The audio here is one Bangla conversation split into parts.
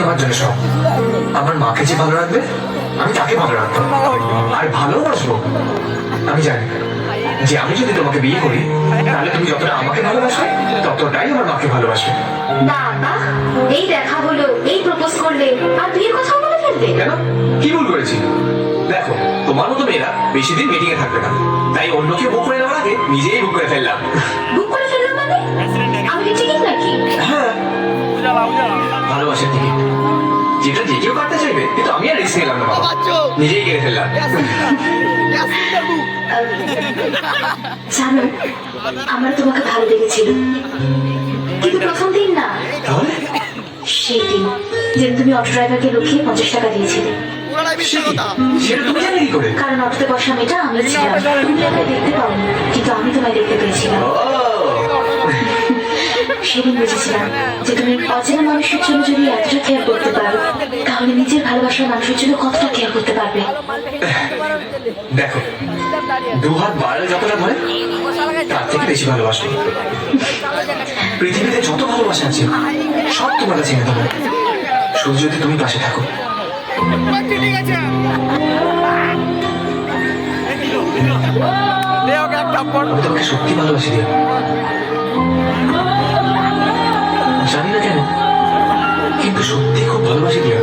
আমার জন্য সব। আমার মাকে যে ভালো রাখবে আমি তাকে ভালো রাখবো আর ভালোবাসবো। আমি জানি যে আমি যদি তোমাকে বিয়ে করি তাহলে তুমি যতটা আমাকে ভালোবাসবে ততটাই আমার মাকে ভালোবাসবে। বাবা, এই দেখা হলো, এই প্রপোজ করলে আর বিয়ের কথা বলে ফেলবে? কেন, কি ভুল করেছি? দেখো, তোমার মতো মেয়েরা বেশি দিন মিটিং এ থাকবে না, তাই অন্যকে বুক করে নেওয়ার আগে নিজেই বুক করে ফেললাম। বুক করে ফেললো মানে? আমি কি টিকিট নাকি? হ্যাঁ, ভালোবাসার টিকিট, যেটা যে কেউ কাটতে চাইবে, কিন্তু আমি আর রিস্ক নিলাম না বাবা, নিজেই কেটে ফেললাম। জানো, আমার তোমাকে ভালো লেগেছিল, কিন্তু প্রথম দিন না, তাহলে সেই দিন যেদিন তুমি অটো ড্রাইভারকে লুকিয়ে 50 টাকা দিয়েছিলে। সেটা তুমি জানি কি করে? কারণ অটোতে বসা মেয়েটা আমি ছিলাম। তুমি আমায় দেখতে পাওনি, কিন্তু আমি তোমায় দেখতে পেয়েছিলাম। ও, সেদিন বুঝেছিলাম যে তুমি অচেনা মানুষের জন্য যদি এতটা কেয়ার করতে পারো, তাহলে নিজের ভালোবাসার মানুষের জন্য কতটা কেয়ার করতে পারবে। দেখো, দু হাত বাড়ালে যতটা ধরে তার থেকে বেশি ভালোবাসো। পৃথিবীতে যত ভালোবাসা আছে সব তোমার কাছে এনে দেবো, শুধু যদি তুমি পাশে থাকো। আমি তোমাকে সত্যি ভালোবাসি দিয়া, জানি না কেন, কিন্তু সত্যি খুব ভালোবাসি দিয়া।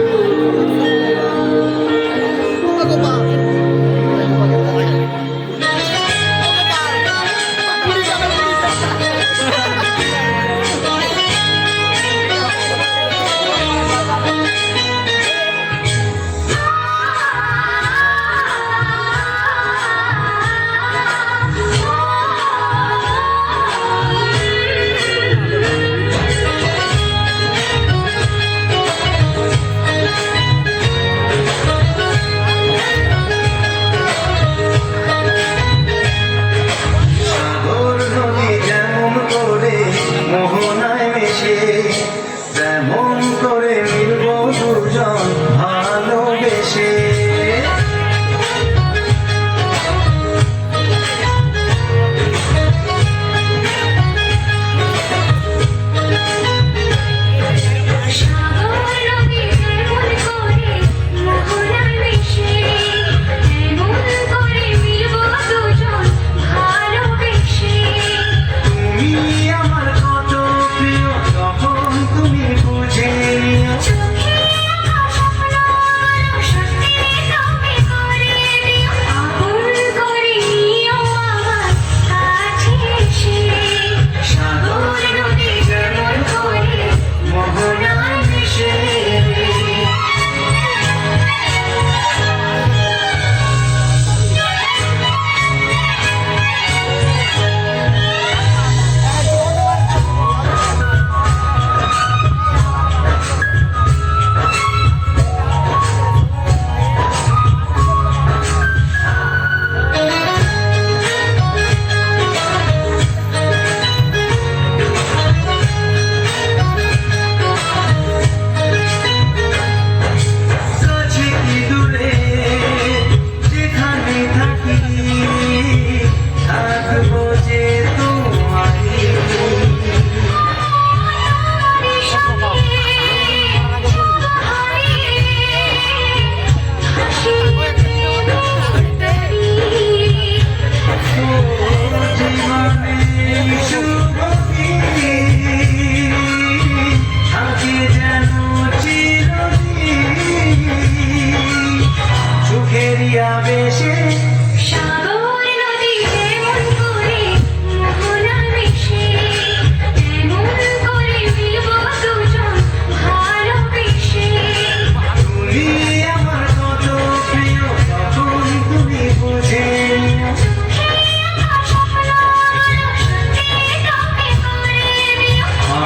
তেমন করে মিলব দুজন ভালোবেসে।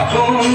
আপন